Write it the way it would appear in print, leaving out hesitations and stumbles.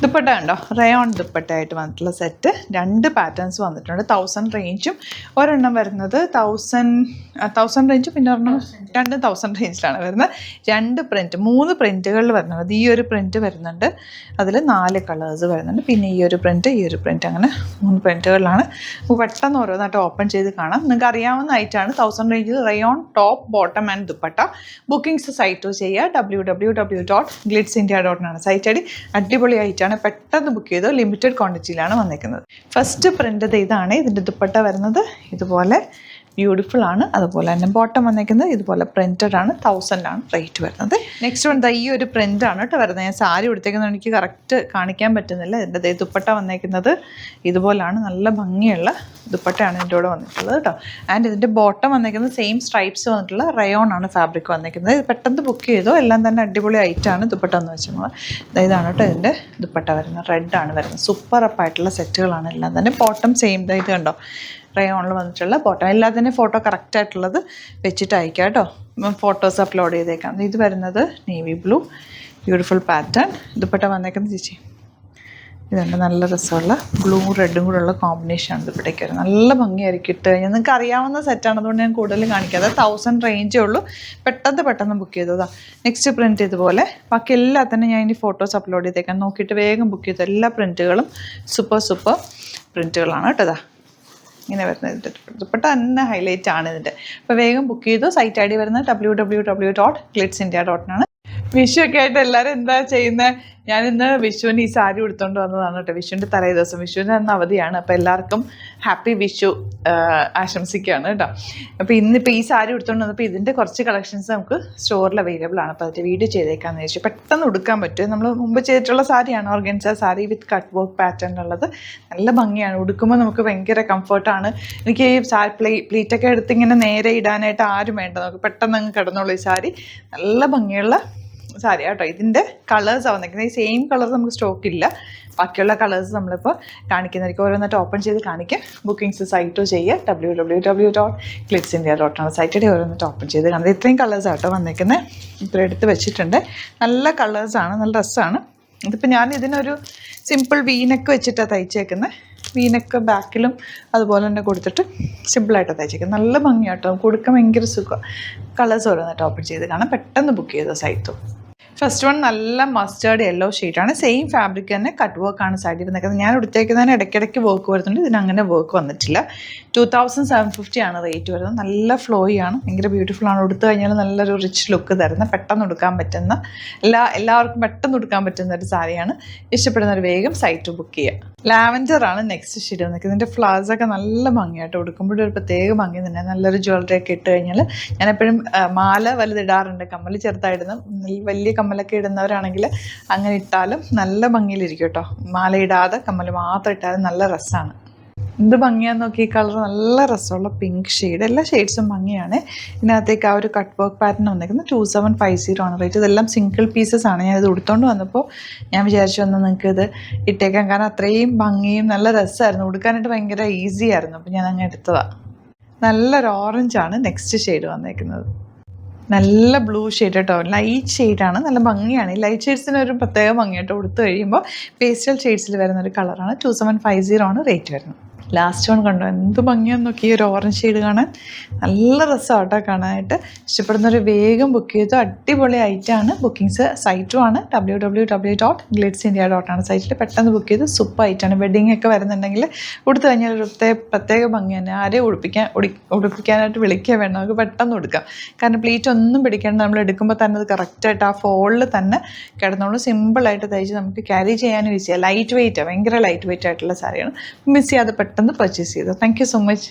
ദുപ്പട്ട ഉണ്ടോ, റയോൺ ദുപ്പട്ടയായിട്ട് വന്നിട്ടുള്ള set. 2 patterns വന്നിട്ടുണ്ട്. 1000 റേഞ്ചും ഒരെണ്ണം വരുന്നത് 1000 റേഞ്ചും പിന്നെ ഒരെണ്ണം 2000 റേഞ്ചിലാണ് വരുന്നത്. 2 പ്രിൻറ്റ് 3 പ്രിൻറ്റുകളിൽ വരുന്നത്. ഈ ഒരു പ്രിൻറ്റ് വരുന്നുണ്ട്, അതിൽ 4 കളേഴ്സ് വരുന്നുണ്ട്. പിന്നെ ഈ ഒരു പ്രിൻറ്റ് അങ്ങനെ 3 പ്രിൻറ്റുകളിലാണ്. പെട്ടെന്ന് ഓരോന്നായിട്ട് ഓപ്പൺ ചെയ്ത് കാണാം. നിങ്ങൾക്ക് അറിയാവുന്ന ഐറ്റാണ് 1000 റേഞ്ചിൽ rayon top bottom and dupatta. Bookings site ചെയ്യുക www.glitzindia.in ആണ് സൈറ്റ് ഐ ഡി. അടിപൊളി ഐറ്റാണ്, പെട്ടെന്ന് ബുക്ക് ചെയ്തു. ലിമിറ്റഡ് ക്വാണ്ടിറ്റിയിലാണ് വന്നിരിക്കുന്നത്. ഫസ്റ്റ് പ്രിൻ്റ് ഇതാണ്. ഇതിൻ്റെ ദുപ്പട്ട വരുന്നത് ഇതുപോലെ ബ്യൂട്ടിഫുൾ ആണ്. അതുപോലെ തന്നെ ബോട്ടം വന്നിരിക്കുന്നത് ഇതുപോലെ പ്രിൻറ്റഡ് ആണ്. 1000 ആണ് റേറ്റ് വരുന്നത്. നെക്സ്റ്റ് വൺ ഈ ഒരു പ്രിൻ്റാണ് കേട്ടോ വരുന്നത്. ഞാൻ സാരി ഉടുത്തേക്കുന്നത് എനിക്ക് കറക്റ്റ് കാണിക്കാൻ പറ്റുന്നില്ല. ഇതിൻ്റെ ദുപ്പട്ട വന്നിരിക്കുന്നത് ഇതുപോലാണ്. നല്ല ഭംഗിയുള്ള ദുപ്പട്ടയാണ് ഇതിൻ്റെ കൂടെ വന്നിട്ടുള്ളത് കേട്ടോ. ആൻഡ് ഇതിൻ്റെ ബോട്ടം വന്നിരിക്കുന്നത് സെയിം സ്ട്രൈപ്സ് വന്നിട്ടുള്ള റയോൺ ആണ് ഫാബ്രിക് വന്നിരിക്കുന്നത്. ഇത് പെട്ടെന്ന് ബുക്ക് ചെയ്തോ, എല്ലാം തന്നെ അടിപൊളി ഐറ്റാണ്. ദുപ്പട്ട എന്ന് വെച്ചാൽ ഇതാണ് കേട്ടോ ഇതിൻ്റെ ദുപ്പട്ട വരുന്നത്. റെഡാണ് വരുന്നത്. സൂപ്പർ അപ്പായിട്ടുള്ള സെറ്റുകളാണ് എല്ലാം തന്നെ. ബോട്ടം സെയിം ഇത് കണ്ടോ, റയോണിൽ വന്നിട്ടുള്ള ബോട്ടം. എല്ലാത്തിനും ഫോട്ടോ കറക്റ്റായിട്ടുള്ളത് വെച്ചിട്ട് അയക്കാം കേട്ടോ. ഫോട്ടോസ് അപ്ലോഡ് ചെയ്തേക്കാം. ഇത് വരുന്നത് navy blue beautiful pattern. Dupatta വന്നേക്കുന്നത് ചേച്ചി ഇതുണ്ട്. നല്ല രസമുള്ള ബ്ലൂ റെഡും കൂടെ ഉള്ള കോമ്പിനേഷനാണ് ദുപ്പട്ടയ്ക്ക് വരുന്നത്. നല്ല ഭംഗിയായിരിക്കും ഇട്ട് കഴിഞ്ഞാൽ. നിങ്ങൾക്ക് അറിയാവുന്ന സെറ്റാണ്, അതുകൊണ്ട് ഞാൻ കൂടുതൽ കാണിക്കാതെ. 1000 റേഞ്ചേ ഉള്ളൂ. പെട്ടെന്ന് ബുക്ക് ചെയ്തതാണ്. നെക്സ്റ്റ് പ്രിൻറ്റ് ഇതുപോലെ. ബാക്കി എല്ലാത്തിനും ഞാൻ ഇനി ഫോട്ടോസ് അപ്ലോഡ് ചെയ്തേക്കാം. നോക്കിയിട്ട് വേഗം ബുക്ക് ചെയ്തു. എല്ലാ പ്രിൻറ്റുകളും സൂപ്പർ പ്രിൻറ്റുകളാണ് കേട്ടോ. ഇങ്ങനെ വരുന്നത് ദുപ്പട്ട തന്നെ ഹൈലൈറ്റ് ആണ് ഇതിൻ്റെ. അപ്പോൾ വേഗം ബുക്ക് ചെയ്തു. സൈറ്റ് ഐ ഡി വരുന്നത് www.glitzindia.in ആണ്. വിഷു ഒക്കെ ആയിട്ട് എല്ലാവരും എന്താ ചെയ്യുന്നത്? ഞാനിന്ന് വിഷുവിന് ഈ സാരി ഉടുത്തോണ്ട് വന്നതാണ് കേട്ടോ. വിഷുവിൻ്റെ തലേ ദിവസം, വിഷുവിന് അന്ന് അവധിയാണ്. അപ്പോൾ എല്ലാവർക്കും ഹാപ്പി വിഷു ആശംസിക്കുകയാണ് കേട്ടോ. അപ്പോൾ ഇന്നിപ്പോൾ ഈ സാരി ഉടുത്തോണ്ട് വന്നപ്പോൾ ഇതിൻ്റെ കുറച്ച് കളക്ഷൻസ് നമുക്ക് സ്റ്റോറിൽ അവൈലബിൾ ആണ്. അപ്പോൾ അതിൻ്റെ വീഡിയോ ചെയ്തേക്കാമെന്ന് വെച്ചാൽ പെട്ടെന്ന് ഉടുക്കാൻ പറ്റും. നമ്മൾ മുമ്പ് ചെയ്തിട്ടുള്ള സാരിയാണ്, ഓർഗൻസ സാരി വിത്ത് കട്ട് വർക്ക് പാറ്റേൺ ഉള്ളത്. നല്ല ഭംഗിയാണ്. ഉടുക്കുമ്പോൾ നമുക്ക് ഭയങ്കര കംഫർട്ടാണ്. എനിക്ക് ഈ പ്ലീറ്റൊക്കെ എടുത്ത് ഇങ്ങനെ നേരെ ഇടാനായിട്ട് ആരും വേണ്ട. നമുക്ക് പെട്ടെന്ന് അങ്ങ് കിടന്നുള്ളൂ. ഈ സാരി നല്ല ഭംഗിയുള്ള സാരി കേട്ടോ. ഇതിൻ്റെ കളേഴ്സാണ് വന്നിരിക്കുന്നത്. ഈ സെയിം കളർ നമുക്ക് സ്റ്റോക്ക് ഇല്ല. ബാക്കിയുള്ള കളേഴ്സ് നമ്മളിപ്പോൾ കാണിക്കുന്നതായിരിക്കും. ഓരോന്നിട്ട് ഓപ്പൺ ചെയ്ത് കാണിക്കുക. ബുക്കിംഗ്സ് സൈറ്റോ ചെയ്യുക www.glitzindia.in സൈറ്റിൽ ഓരോന്നിട്ട് ഓപ്പൺ ചെയ്ത് കാണുന്നത്. ഇത്രയും കളേഴ്സ് ആട്ടോ വന്നിരിക്കുന്നത്. ഇത്ര എടുത്ത് വെച്ചിട്ടുണ്ട്. നല്ല കളേഴ്സാണ്, നല്ല ഡ്രസ്സാണ്. ഇതിപ്പോൾ ഞാൻ ഇതിനൊരു സിമ്പിൾ വീനക്ക് വെച്ചിട്ടാണ് തയ്ച്ചേക്കുന്നത്. വീനക്ക് ബാക്കിലും അതുപോലെ തന്നെ കൊടുത്തിട്ട് സിമ്പിളായിട്ടാണ് തയ്ച്ചേക്കുന്നത്. നല്ല ഭംഗിയാട്ടോ. കൊടുക്കാൻ ഭയങ്കര സുഖം. കളേഴ്സ് ഓരോന്നിട്ട് ഓപ്പൺ ചെയ്ത് കാണാം. പെട്ടെന്ന് ബുക്ക് ചെയ്തോ സൈറ്റോ. ഫസ്റ്റ് വൺ നല്ല മസ്റ്റേർഡ് യെല്ലോ ഷെയ്ഡാണ്. സെയിം ഫാബ്രിക് തന്നെ കട്ട് വർക്കാണ് സൈഡിൽ വന്നിരിക്കുന്നത്. ഞാൻ എടുത്തേക്കുന്നതിന് ഇടയ്ക്കിടയ്ക്ക് വർക്ക് വരുന്നുണ്ട്. ഇതിനങ്ങനെ വർക്ക് വന്നിട്ടില്ല. 2750 ആണ് റേറ്റ് വരുന്നത്. നല്ല ഫ്ലോയി ആണ്, ഭയങ്കര ബ്യൂട്ടിഫുൾ ആണ്. ഉടുത്തു കഴിഞ്ഞാൽ നല്ലൊരു റിച്ച് ലുക്ക് തരുന്ന, പെട്ടെന്ന് ഉടുക്കാൻ പറ്റുന്ന, എല്ലാവർക്കും പെട്ടെന്ന് ഉടുക്കാൻ പറ്റുന്ന ഒരു സാരിയാണ്. ഇഷ്ടപ്പെടുന്നവർ വേഗം സൈറ്റ് ബുക്ക് ചെയ്യുക. ലാവൻഡർ ആണ് നെക്സ്റ്റ് ഷെയ്ഡ് വന്നിരിക്കുന്നത്. ഇതിൻ്റെ ഫ്ലവേഴ്സൊക്കെ നല്ല ഭംഗിയായിട്ട് ഉടുക്കുമ്പോഴൊരു ഒരു പ്രത്യേക ഭംഗി തന്നെ. നല്ലൊരു ജ്വല്ലറി ഒക്കെ ഇട്ട് കഴിഞ്ഞാൽ, ഞാനെപ്പോഴും മാല വലുതിടാറുണ്ട്. കമ്മൽ ചെറുതായിടുന്ന വലിയ കമ്മലൊക്കെ ഇടുന്നവരാണെങ്കിൽ അങ്ങനെ ഇട്ടാലും നല്ല ഭംഗിയിലിരിക്കും കേട്ടോ. മാല ഇടാതെ കമ്മൽ മാത്രം ഇട്ടാലും നല്ല രസമാണ്. എന്ത് ഭംഗിയാന്ന് നോക്കി. ഈ കളർ നല്ല രസമുള്ള പിങ്ക് ഷെയ്ഡ്. എല്ലാ ഷെയ്ഡ്സും ഭംഗിയാണ്. ഇതിനകത്തേക്ക് ആ ഒരു കട്ട് വർക്ക് പാറ്റേൺ വന്നിരിക്കുന്നത് 2750 ആണ് റേറ്റ്. ഇതെല്ലാം സിംഗിൾ പീസസ് ആണ്. ഞാനിത് ഉടുത്തോണ്ട് വന്നപ്പോൾ ഞാൻ വിചാരിച്ചു വന്ന് നിങ്ങൾക്ക് ഇത് ഇട്ടേക്കാം. കാരണം അത്രയും ഭംഗിയും നല്ല രസമായിരുന്നു. ഉടുക്കാനായിട്ട് ഭയങ്കര ഈസി ആയിരുന്നു. അപ്പോൾ ഞാൻ അങ്ങ് എടുത്തതാണ്. നല്ലൊരു ഓറഞ്ചാണ് നെക്സ്റ്റ് ഷെയ്ഡ് വന്നേക്കുന്നത്. നല്ല ബ്ലൂ ഷെയ്ഡ് കേട്ടോ. ലൈറ്റ് ഷെയ്ഡാണ്. നല്ല ഭംഗിയാണ്. ഈ ലൈറ്റ് ഷെയ്ഡ്സിന് ഒരു പ്രത്യേക ഭംഗിയായിട്ട് കൊടുത്തു കഴിയുമ്പോൾ പേസ്റ്റൽ ഷെയ്ഡ്സിൽ വരുന്ന ഒരു കളറാണ്. 2750 ആണ് റേറ്റ് വരുന്നത്. ലാസ്റ്റ് വൺ കണ്ടോ, എന്ത് ഭംഗിയാന്ന് നോക്കി. ഈ ഒരു ഓറഞ്ച് ഷെയ്ഡ് കാണാൻ നല്ല രസമാട്ടോ കാണാനായിട്ട്. ഇഷ്ടപ്പെടുന്നവർ വേഗം ബുക്ക് ചെയ്തു. അടിപൊളി ഐറ്റാണ്. ബുക്കിങ്സ് സൈറ്റും ആണ് www.glitzindia.in സൈറ്റിൽ പെട്ടെന്ന് ബുക്ക് ചെയ്ത് സൂപ്പർ ഐറ്റാണ്. വെഡിങ് ഒക്കെ വരുന്നുണ്ടെങ്കിൽ ഉടുത്തു കഴിഞ്ഞാൽ ഒരു പ്രത്യേക ഭംഗി തന്നെ. ആരെയും ഉടുപ്പിക്കാനായിട്ട് വിളിക്കുക വേണം. നമുക്ക് പെട്ടെന്ന് ഉടുക്കാം. കാരണം പ്ലീറ്റ് ഒന്നും പിടിക്കാണ്ട് നമ്മൾ എടുക്കുമ്പോൾ തന്നെ അത് കറക്റ്റായിട്ട് ആ ഫോളിൽ തന്നെ കിടന്നോളൂ. സിമ്പിളായിട്ട് തയ്ച്ച് നമുക്ക് ക്യാരി ചെയ്യാനും ഈസിയാണ്. ലൈറ്റ് വെയിറ്റാണ്, ഭയങ്കര ലൈറ്റ് വെയിറ്റ് ആയിട്ടുള്ള സാരിയാണ്. മിസ് ചെയ്യാതെ പെട്ടെന്ന് പർച്ചേസ് ചെയ്തു. Thank you so much.